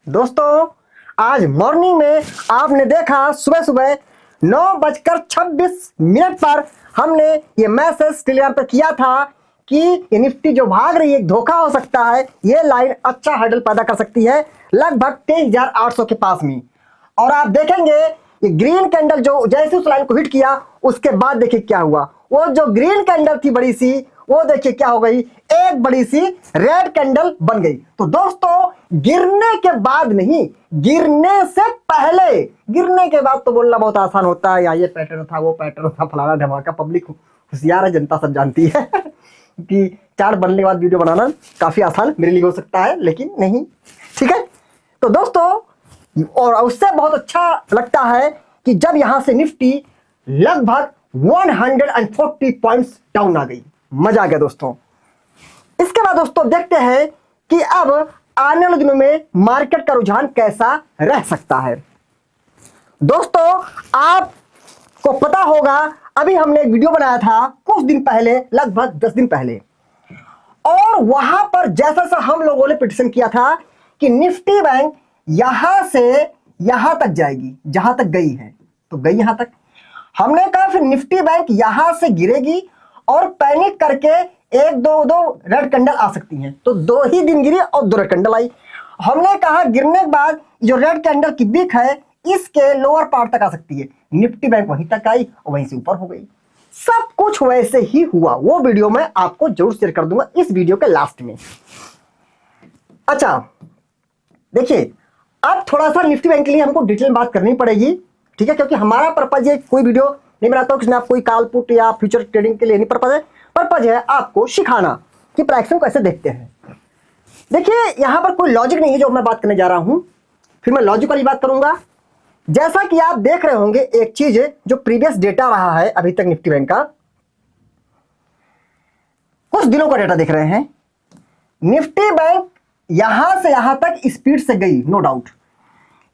दोस्तों, आज मॉर्निंग में आपने देखा सुबह सुबह 9:26 पर हमने ये मैसेज टेलीग्राम पर किया था कि ये निफ्टी जो भाग रही है एक धोखा हो सकता है। ये लाइन अच्छा हर्डल पैदा कर सकती है लगभग 23,800 के पास में। और आप देखेंगे ये ग्रीन कैंडल जो जैसे उस लाइन को हिट किया उसके बाद देखिए क्या हुआ। वो जो ग्रीन कैंडल थी बड़ी सी, वो देखिए क्या हो गई, एक बड़ी सी रेड कैंडल बन गई। तो दोस्तों, गिरने के बाद नहीं, गिरने से पहले, गिरने के बाद तो बोलना बहुत आसान होता है, या ये पैटर्न था, वो पैटर्न था, फलाना धमाका। पब्लिक होशियार है, जनता सब जानती है कि चार्ट बनने के बाद वीडियो बनाना काफी आसान मेरे लिए हो सकता है, लेकिन नहीं। ठीक है, तो दोस्तों, और उससे बहुत अच्छा लगता है कि जब यहां से निफ्टी लगभग 140 पॉइंट्स डाउन आ गई। मजा आ गया दोस्तों। इसके बाद दोस्तों देखते हैं कि अब आने वाले दिनों में मार्केट का रुझान कैसा रह सकता है। दोस्तों, आपको पता होगा अभी हमने एक वीडियो बनाया था कुछ दिन पहले, लगभग 10 दिन पहले, और वहां पर जैसा सा हम लोगों ने पिटिशन किया था कि निफ्टी बैंक यहां से यहां तक जाएगी, जहां तक गई है तो गई यहां तक। हमने कहा फिर निफ्टी बैंक यहां से गिरेगी और पैनिक करके एक दो रेड कैंडल आ सकती हैं। तो 2 ही दिन गिरी और 2 रेड कैंडल आई। हमने कहा गिरने के बाद जो रेड कैंडल की बिक है इसके लोअर पार्ट तक आ सकती है। निफ्टी बैंक वहीं तक आई और वहीं से ऊपर हो गई। सब कुछ वैसे ही हुआ। वो वीडियो मैं आपको जरूर शेयर कर दूंगा इस वीडियो के लास्ट में। अच्छा, देखिए, अब थोड़ा सा निफ्टी बैंक के लिए हमको डिटेल में बात करनी पड़ेगी, ठीक है, क्योंकि हमारा पर्पज ये कोई वीडियो नहीं बनाता हूं कि आप कोई कॉल पुट या फ्यूचर ट्रेडिंग के लिए नहीं पर्पज है। पर्पज है आपको सिखाना कि प्राइसिंग कैसे देखते हैं। देखिए, यहां पर कोई लॉजिक नहीं है जो मैं बात करने जा रहा हूं, फिर मैं लॉजिक वाली बात करूंगा। जैसा कि आप देख रहे होंगे एक चीज जो प्रीवियस डेटा रहा है अभी तक निफ्टी बैंक का, कुछ दिनों का डेटा देख रहे हैं। निफ्टी बैंक यहां से यहां तक स्पीड से गई, नो डाउट,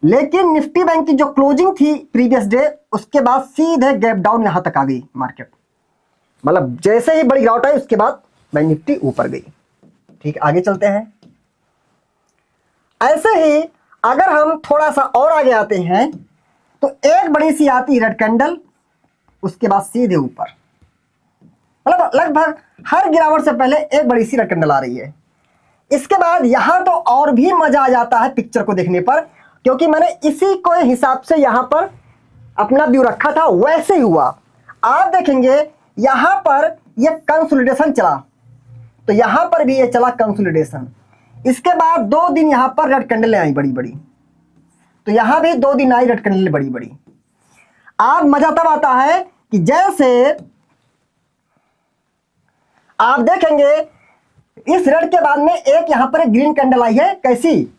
लेकिन निफ्टी बैंक की जो क्लोजिंग थी प्रीवियस डे, उसके बाद सीधे गैप डाउन यहां तक आ गई मार्केट। मतलब जैसे ही बड़ी गिरावट आई उसके बाद बैंक निफ्टी ऊपर गई। ठीक, आगे चलते हैं। ऐसे ही अगर हम थोड़ा सा और आगे आते हैं तो एक बड़ी सी आती रेड कैंडल, उसके बाद सीधे ऊपर। मतलब लगभग हर गिरावट से पहले एक बड़ी सी रेड कैंडल आ रही है। इसके बाद यहां तो और भी मजा आ जाता है पिक्चर को देखने पर, क्योंकि मैंने इसी को हिसाब से यहां पर अपना व्यू रखा था, वैसे ही हुआ। आप देखेंगे यहां पर यह कंसोलिडेशन चला, तो यहां पर भी यह चला कंसोलिडेशन। इसके बाद 2 दिन यहां पर रेड कैंडलें आई बड़ी बड़ी, तो यहां भी 2 दिन आई रेड कैंडलें बड़ी बड़ी। आप मजा तब आता है कि जैसे आप देखेंगे इस रेड के बाद में एक यहां पर एक ग्रीन कैंडल आई है, कैसी,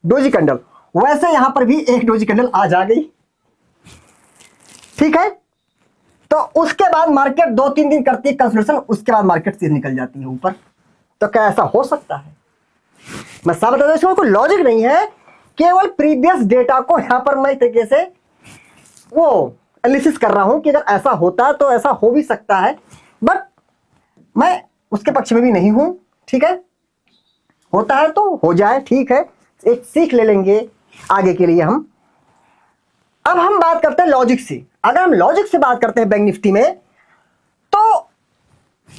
डोजी कैंडल, वैसे यहां पर भी एक डोजी कैंडल आज आ गई। ठीक है, तो उसके बाद मार्केट 2-3 दिन करती है कंसोलिडेशन, उसके बाद मार्केट सीधे निकल जाती है ऊपर। तो क्या ऐसा हो सकता है? मैं सब बता दूं, इसमें कोई लॉजिक नहीं है, केवल प्रीवियस डेटा को यहां पर मैं तरीके से वो एनालिसिस कर रहा हूं कि अगर ऐसा होता तो ऐसा हो भी सकता है, बट मैं उसके पक्ष में भी नहीं हूं। ठीक है, होता है तो हो जाए, ठीक है, एक सीख ले लेंगे आगे के लिए हम। अब हम बात करते हैं लॉजिक से। अगर हम लॉजिक से बात करते हैं बैंक निफ्टी में, तो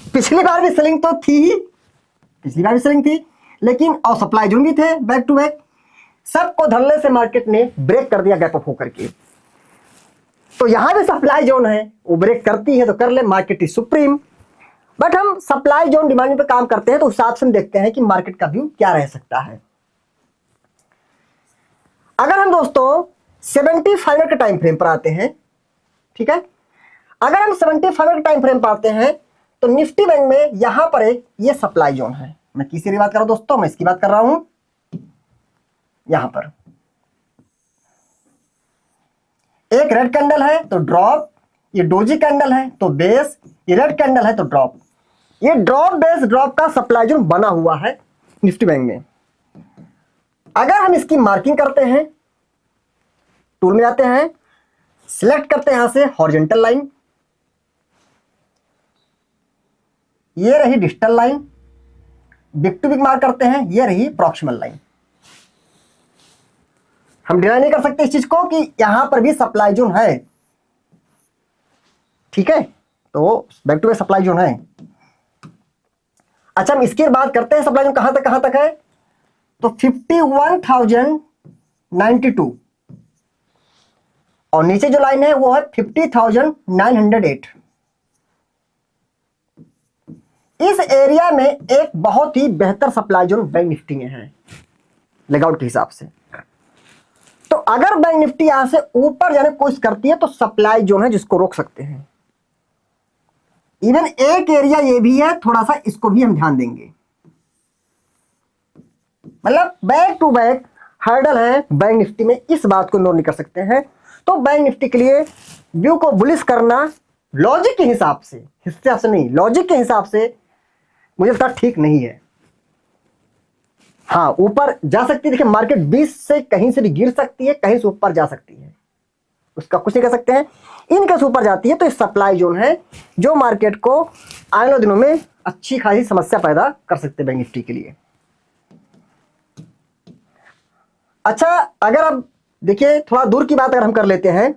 पिछली बार भी सेलिंग तो थी ही, पिछली बार भी सेलिंग थी, लेकिन और सप्लाई जोन भी थे बैक टू बैक। सबको धरने से मार्केट ने ब्रेक कर दिया गैप अप होकर के। तो यहां भी सप्लाई जोन है, वो ब्रेक करती है तो कर ले, मार्केट इज सुप्रीम। बट हम सप्लाई जोन डिमांड पे काम करते हैं, तो उस हिसाब से हम देखते हैं कि मार्केट का व्यू क्या रह सकता है। अगर हम दोस्तों 75 के टाइम फ्रेम पर आते हैं, ठीक है, अगर हम 75 के टाइम फ्रेम पर आते हैं तो निफ्टी बैंक में यहां पर एक ये सप्लाई जोन है। मैं किसकी बात कर रहा हूं दोस्तों? मैं इसकी बात कर रहा हूं। यहां पर एक रेड कैंडल है तो ड्रॉप, ये डोजी कैंडल है तो बेस, ये रेड कैंडल है तो ड्रॉप। ये ड्रॉप बेस ड्रॉप का सप्लाई जोन बना हुआ है निफ्टी बैंक में। अगर हम इसकी मार्किंग करते हैं, टूल में जाते हैं, सिलेक्ट करते हैं यहां से हॉरिजॉन्टल लाइन, ये रही digital line, big to big mark करते हैं, ये रही प्रॉक्सिमल लाइन। हम डिनाई नहीं कर सकते इस चीज को कि यहां पर भी सप्लाई जोन है, ठीक है। तो back to back supply zone है। अच्छा, हम इसकी बात करते हैं सप्लाई जोन कहां तक है। तो 51,092 और नीचे जो लाइन है वो है 50,908। इस एरिया में एक बहुत ही बेहतर सप्लाई जोन बैंक निफ्टी में है लेगआउट के हिसाब से। तो अगर बैंक निफ्टी यहां से ऊपर जाने की कोशिश करती है तो सप्लाई जोन है जिसको रोक सकते हैं। इवन एक एरिया ये भी है, थोड़ा सा इसको भी हम ध्यान देंगे। मतलब बैक टू बैक हर्डल है बैंक निफ्टी में, इस बात को इग्नोर नहीं कर सकते हैं। तो बैंक निफ्टी के लिए व्यू को बुलिश करना लॉजिक के हिसाब से, हिसाब से नहीं, लॉजिक के हिसाब से मुझे लगता ठीक नहीं है। हाँ, ऊपर जा सकती है। देखिए, मार्केट 20 से कहीं से भी गिर सकती है, कहीं से ऊपर जा सकती है, उसका कुछ नहीं कह सकते हैं। इनके से ऊपर जाती है तो सप्लाई जोन है जो मार्केट को आने वाले दिनों में अच्छी खासी समस्या पैदा कर सकते हैं बैंक निफ्टी के लिए। अच्छा, अगर अब देखिए थोड़ा दूर की बात अगर हम कर लेते हैं,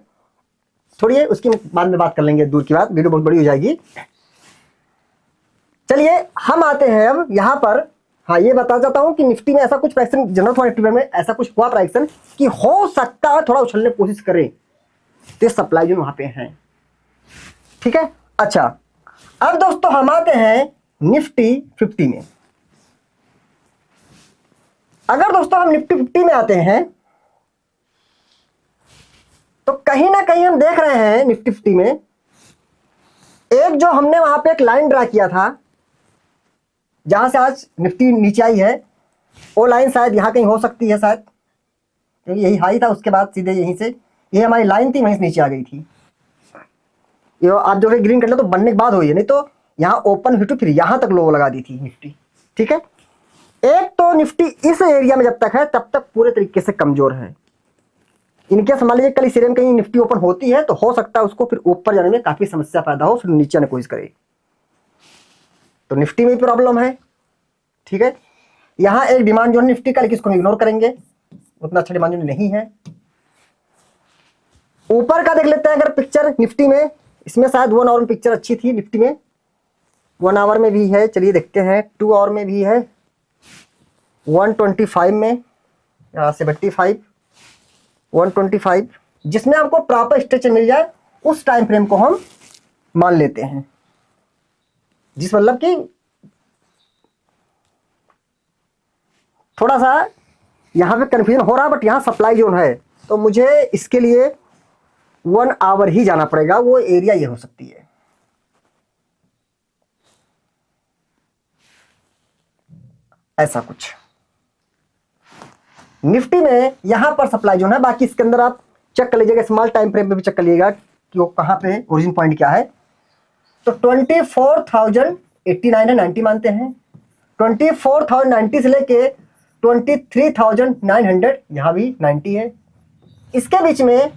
थोड़ी उसकी बाद में बात कर लेंगे, दूर की बात वीडियो बहुत बड़ी हो जाएगी। चलिए हम आते हैं अब यहां पर। हाँ, ये बता जाता हूं कि निफ्टी में ऐसा कुछ प्राइक्शन जनरल फॉर निफ्टी में ऐसा कुछ हुआ प्राइक्शन कि हो सकता है थोड़ा उछलने की कोशिश करें, तो सप्लाई जोन वहां पे है, ठीक है। अच्छा, अब दोस्तों हम आते हैं निफ्टी 50 में। अगर दोस्तों हम निफ्टी 50 में आते हैं तो कहीं ना कहीं हम देख रहे हैं निफ्टी 50 में एक जो हमने वहां पे एक लाइन ड्रा किया था जहां से आज निफ्टी नीचे आई है, वो लाइन शायद यहां कहीं हो सकती है शायद, क्योंकि यही हाई था, उसके बाद सीधे यहीं से ये हमारी लाइन थी, वहीं से नीचे आ गई थी। ये आप जो ग्रीन कर लो तो बनने के बाद हुई है, नहीं तो यहाँ ओपन हुई तो फिर यहां तक लो लगा दी थी निफ्टी, ठीक है। एक तो निफ्टी इस एरिया में जब तक है तब तक पूरे तरीके से कमजोर है। इनके मान लीजिए कल इस एरिया में कहीं निफ्टी ओपन होती है तो हो सकता है उसको फिर ऊपर जाने में काफी समस्या पैदा हो, फिर नीचे आने की कोशिश करे, तो निफ्टी में प्रॉब्लम है, ठीक है। यहां एक डिमांड जोन निफ्टी का, लेकिन इसको इग्नोर करेंगे, उतना अच्छा डिमांड जोन नहीं है। ऊपर का देख लेते हैं अगर पिक्चर निफ्टी में, इसमें शायद 1 आवर में पिक्चर अच्छी थी निफ्टी में, 1 आवर में भी है, चलिए देखते हैं 2 आवर में भी है, 125 में 75 125, जिसमें हमको प्रॉपर स्ट्रक्चर मिल जाए उस टाइम फ्रेम को हम मान लेते हैं, जिस मतलब कि थोड़ा सा यहां पे कंफ्यूजन हो रहा है, बट यहां सप्लाई जोन है तो मुझे इसके लिए 1 आवर ही जाना पड़ेगा, वो एरिया ये हो सकती है। ऐसा कुछ निफ्टी में यहां पर सप्लाई जोन है, बाकी इसके अंदर आप चेक कर लीजिएगा, स्मॉल टाइम फ्रेम पे भी चेक कर लीजिएगा कि वो कहां पे ओरिजिन पॉइंट क्या है। तो 24,089 है, 90 मानते हैं, 24,090 से लेके 23,900 यहां भी 90 है। इसके बीच में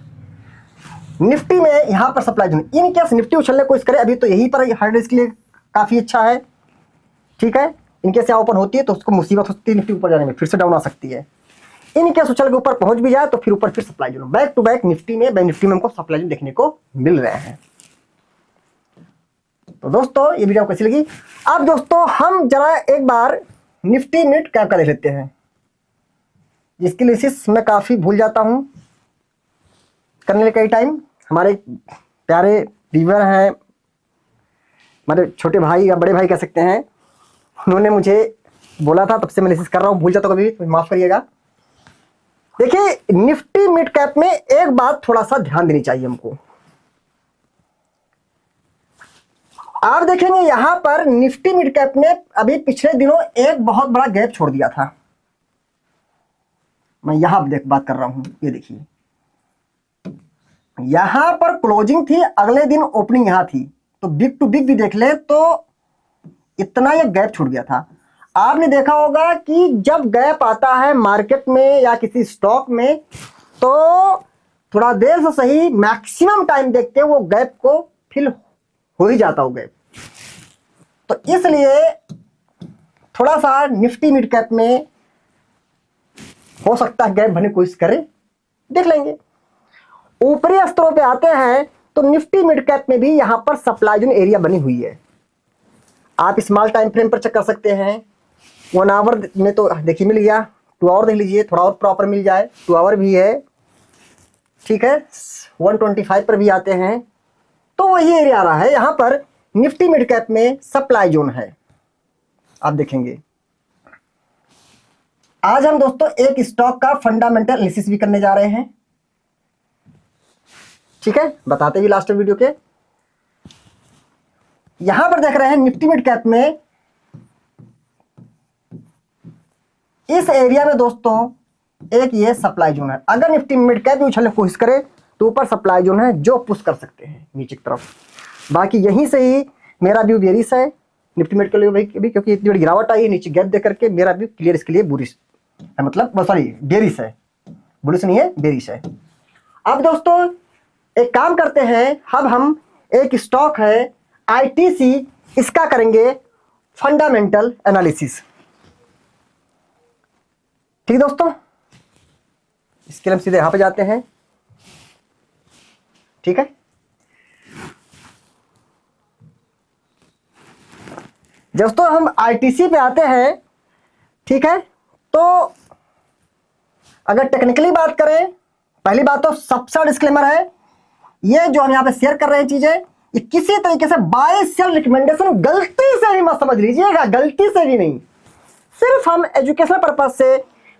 निफ्टी में यहां पर supply zone, in case Nifty उछलने को करे अभी तो यहीं पर हार्ड डिस्क के लिए काफी अच्छा है, ठीक है। इनकेस यहाँ ओपन होती है तो उसको मुसीबत होती है निफ्टी ऊपर जाने में, फिर से डाउन आ सकती है। इनकेस उछल के ऊपर पहुंच भी जाए तो फिर ऊपर फिर supply zone, back to back Nifty में बैंक निफ्टी में हमको सप्लाई जोन देखने को मिल रहे हैं। तो दोस्तों ये वीडियो कैसी लगी। अब दोस्तों हम जरा एक बार निफ्टी मिड कैप का देख लेते हैं, जिसकी लिसिस मैं काफी भूल जाता हूं करने के कई टाइम। हमारे प्यारे व्यूअर हैं, हमारे छोटे भाई या बड़े भाई कह सकते हैं, उन्होंने मुझे बोला था, तब से मैं लिसिस कर रहा हूं, भूल जाता हूं कभी, तो माफ करिएगा। देखिए निफ्टी मिड कैप में एक बात थोड़ा सा ध्यान देनी चाहिए हमको। आप देखेंगे यहां पर निफ्टी मिड कैप ने अभी पिछले दिनों एक बहुत बड़ा गैप छोड़ दिया था। मैं यहां बात कर रहा हूं, ये देखिए यहां पर क्लोजिंग थी, अगले दिन ओपनिंग यहां थी, तो बिग टू बिग भी देख ले तो इतना ये गैप छूट गया था। आपने देखा होगा कि जब गैप आता है मार्केट में या किसी स्टॉक में तो थोड़ा देर से सही मैक्सिमम टाइम देखते हैं वो गैप को फिल हो ही जाता हो गैप। तो इसलिए थोड़ा सा निफ्टी मिड कैप में हो सकता है गैप भरने की कोशिश करे, देख लेंगे। ऊपरी स्तरों पे आते हैं तो निफ्टी मिड कैप में भी यहां पर सप्लाई जोन एरिया बनी हुई है। आप स्मॉल टाइम फ्रेम पर चेक कर सकते हैं। 1 आवर में तो देखिए मिल गया, 2 आवर देख लीजिए, थोड़ा और प्रॉपर मिल जाए, 2 आवर भी है, ठीक है। 125 पर भी आते हैं तो वही एरिया आ रहा है। यहां पर निफ्टी मिड कैप में सप्लाई जोन है, आप देखेंगे। आज हम दोस्तों एक स्टॉक का फंडामेंटल एनालिसिस भी करने जा रहे हैं, ठीक है, बताते भी लास्ट वीडियो के। यहां पर देख रहे हैं निफ्टी मिड कैप में इस एरिया में दोस्तों एक ये सप्लाई जोन है। अगर निफ्टी मिड कैप उछलने की कोशिश करे तो ऊपर सप्लाई जोन है जो पुश कर सकते हैं नीचे की तरफ। बाकी यहीं से ही मेरा व्यू बेरिश है निफ्टी मिड के लिए भी, क्योंकि इतनी बड़ी गिरावट आई है नीचे गैप दे करके। मेरा व्यू क्लियर इसके लिए बुलिश है, मतलब सॉरी बेरिश है, बुलिश नहीं है, बेरिश है। अब दोस्तों एक काम करते हैं, अब हम एक स्टॉक है आईटीसी, इसका करेंगे फंडामेंटल एनालिसिस, ठीक दोस्तों। इसके लिए हम सीधे यहां पे जाते हैं, ठीक है। दोस्तों हम आईटीसी पे आते हैं, ठीक है। तो अगर टेक्निकली बात करें, पहली बात तो सबसे डिस्क्लेमर है, ये जो हम यहां पे शेयर कर रहे हैं चीजें, ये किसी तरीके से बाय सेल रिकमेंडेशन गलती से भी मत समझ लीजिएगा, गलती से भी नहीं। सिर्फ हम एजुकेशनल पर्पज से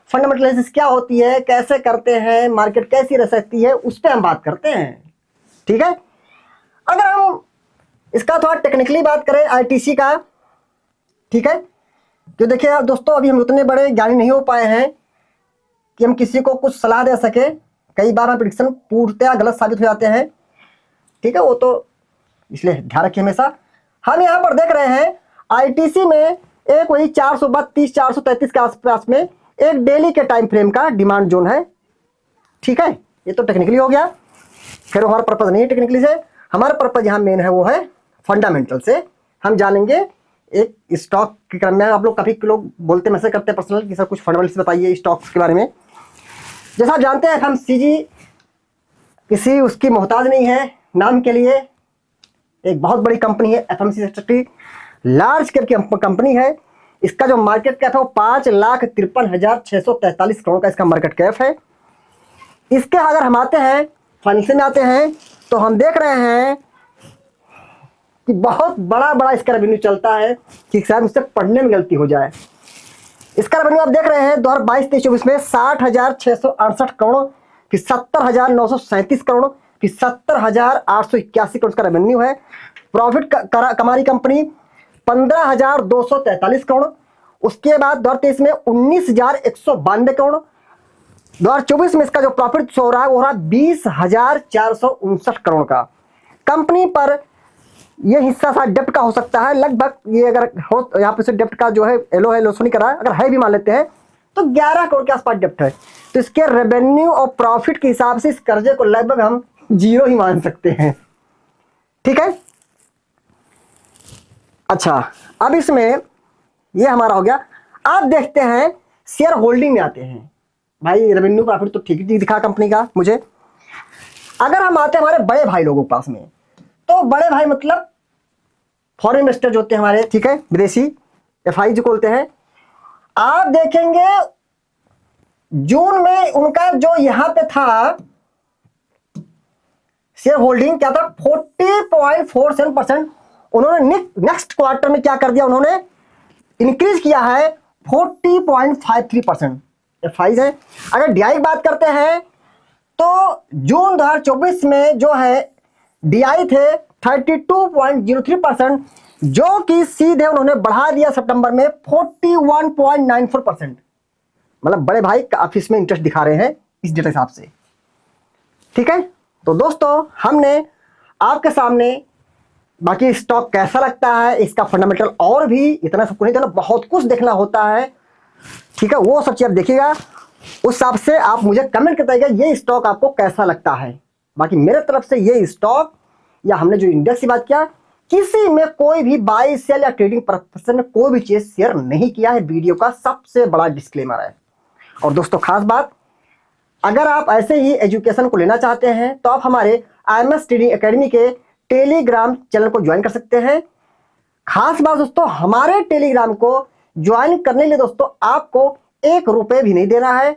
फंडामेंटल एनालिसिस क्या होती है, कैसे करते हैं, मार्केट कैसी रह सकती है, उस पर हम बात करते हैं, ठीक है। अगर हम इसका थोड़ा टेक्निकली बात करें आईटीसी का, ठीक है, तो देखिए आप दोस्तों, अभी हम उतने बड़े ज्ञानी नहीं हो पाए हैं कि हम किसी को कुछ सलाह दे सके। कई बार हम प्रेडिक्शन पूर्णतया गलत साबित हो जाते हैं, ठीक है, वो तो इसलिए ध्यान रखिए हमेशा। हम यहाँ पर देख रहे हैं आईटीसी में एक वही 432 433 के आसपास में एक डेली के टाइम फ्रेम का डिमांड जोन है, ठीक है। ये तो टेक्निकली हो गया, फिर हमारा पर्पज नहीं है टेक्निकली से, हमारा पर्पज यहाँ मेन है वो है फंडामेंटल से। हम जानेंगे एक स्टॉक के क्रम में, आप लोग काफी लोग बोलते मैसेज करते हैं पर्सनल कि सर कुछ फंडामेंटल बताइए स्टॉक्स के बारे में। जैसा आप जानते हैं एफएमसीजी किसी उसकी मोहताज नहीं है, नाम के लिए एक बहुत बड़ी कंपनी है एफएमसीजी, लार्ज कैप की कंपनी है। इसका जो मार्केट कैप है वो 5,53,643 करोड़ का इसका मार्केट कैप है। इसके अगर हम आते हैं फंड में आते हैं तो हम देख रहे हैं कि बहुत बड़ा इसका रेवेन्यू चलता है कि शायद मुझसे पढ़ने में गलती हो जाए। इसका रेवेन्यू आप देख रहे हैं 2022-23-24 में 60,668 करोड़, फिर 70,937 करोड़, फिर 70,881 करोड़ का रेवेन्यू है। प्रॉफिट कमा रही कंपनी 15,243 करोड़। उसके बाद 2023 में 19,192 करोड़। 2024 में इसका जो प्रॉफिट हो रहा है वो रहा 20,459 करोड़ का। कंपनी पर ये हिस्सा सा डेप्ट का हो सकता है, लगभग ये अगर हो यहाँ पे से डेप्ट का जो है एलो है लोसो नहीं करा, अगर है भी मान लेते हैं तो 11 करोड़ के आसपास डेप्ट है। तो इसके रेवेन्यू और प्रॉफिट के हिसाब से इस कर्जे को लगभग हम 0 ही मान सकते हैं, ठीक है। अच्छा, अब इसमें ये हमारा हो गया। आप देखते हैं शेयर होल्डिंग में आते हैं, भाई रेवेन्यू प्रॉफिट तो ठीक ही दिखा कंपनी का मुझे। अगर हम आते हैं हमारे बड़े भाई लोगों के पास में, तो बड़े भाई मतलब फॉरेन इन्वेस्टर जो होते हैं हमारे, ठीक है, विदेशी एफआई जो बोलते हैं। आप देखेंगे जून में उनका जो यहां पे था शेयर होल्डिंग क्या था, 40.47%। उन्होंने नेक्स्ट क्वार्टर में क्या कर दिया, उन्होंने इंक्रीज किया है 40.53%। एफआई है। अगर डीआई की बात करते हैं तो जून 2024 में जो है डीआई थे 32.03%, जो कि सीधे उन्होंने बढ़ा दिया सितंबर में 41.94%। मतलब बड़े भाई काफी इसमें इंटरेस्ट दिखा रहे हैं इस डेटा हिसाब से, ठीक है। तो दोस्तों हमने आपके सामने बाकी स्टॉक कैसा लगता है, इसका फंडामेंटल, और भी इतना सब नहीं, बहुत कुछ देखना होता है, ठीक है, वो सब चीज आप देखिएगा। उस हिसाब से आप मुझे कमेंट करताइएगा ये स्टॉक आपको कैसा लगता है। बाकी मेरे तरफ से ये स्टॉक या हमने जो इंडेक्स की बात किया, किसी में कोई भी बाय सेल या ट्रेडिंग पर्पस में कोई भी चीज शेयर नहीं किया है, वीडियो का सबसे बड़ा डिस्क्लेमर है। और दोस्तों खास बात, अगर आप ऐसे ही एजुकेशन को लेना चाहते हैं तो आप हमारे IMS ट्रेडिंग एकेडमी के टेलीग्राम चैनल को ज्वाइन कर सकते हैं। खास बात दोस्तों, हमारे टेलीग्राम को ज्वाइन करने के लिए दोस्तों आपको 1 रुपए भी नहीं देना है,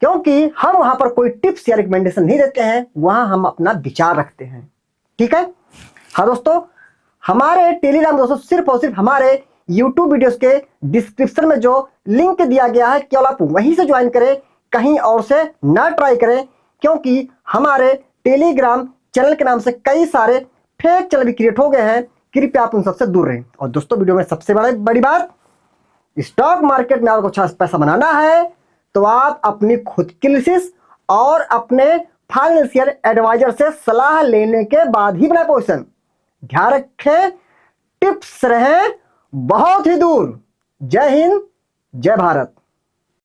क्योंकि हम वहां पर कोई टिप्स या रिकमेंडेशन नहीं देते हैं, वहां हम अपना विचार रखते हैं। ठीक है। हाँ दोस्तों, हमारे टेलीग्राम दोस्तों सिर्फ और सिर्फ हमारे YouTube वीडियोस के डिस्क्रिप्शन में जो लिंक दिया गया है केवल आप वहीं से ज्वाइन करें, कहीं और से ना ट्राई करें, क्योंकि हमारे टेलीग्राम चैनल के नाम से कई सारे फेक चैनल भी क्रिएट हो गए हैं। कृपया आप उन सबसे दूर रहें। और दोस्तों वीडियो में सबसे बड़ी बात, स्टॉक मार्केट में आपको अच्छा पैसा बनाना है तो आप अपनी खुद की एनालिसिस और अपने फाइनेंशियल एडवाइजर से सलाह लेने के बाद ही बनाए पोजीशन। ध्यान रखें, टिप्स रहें बहुत ही दूर। जय हिंद, जय भारत।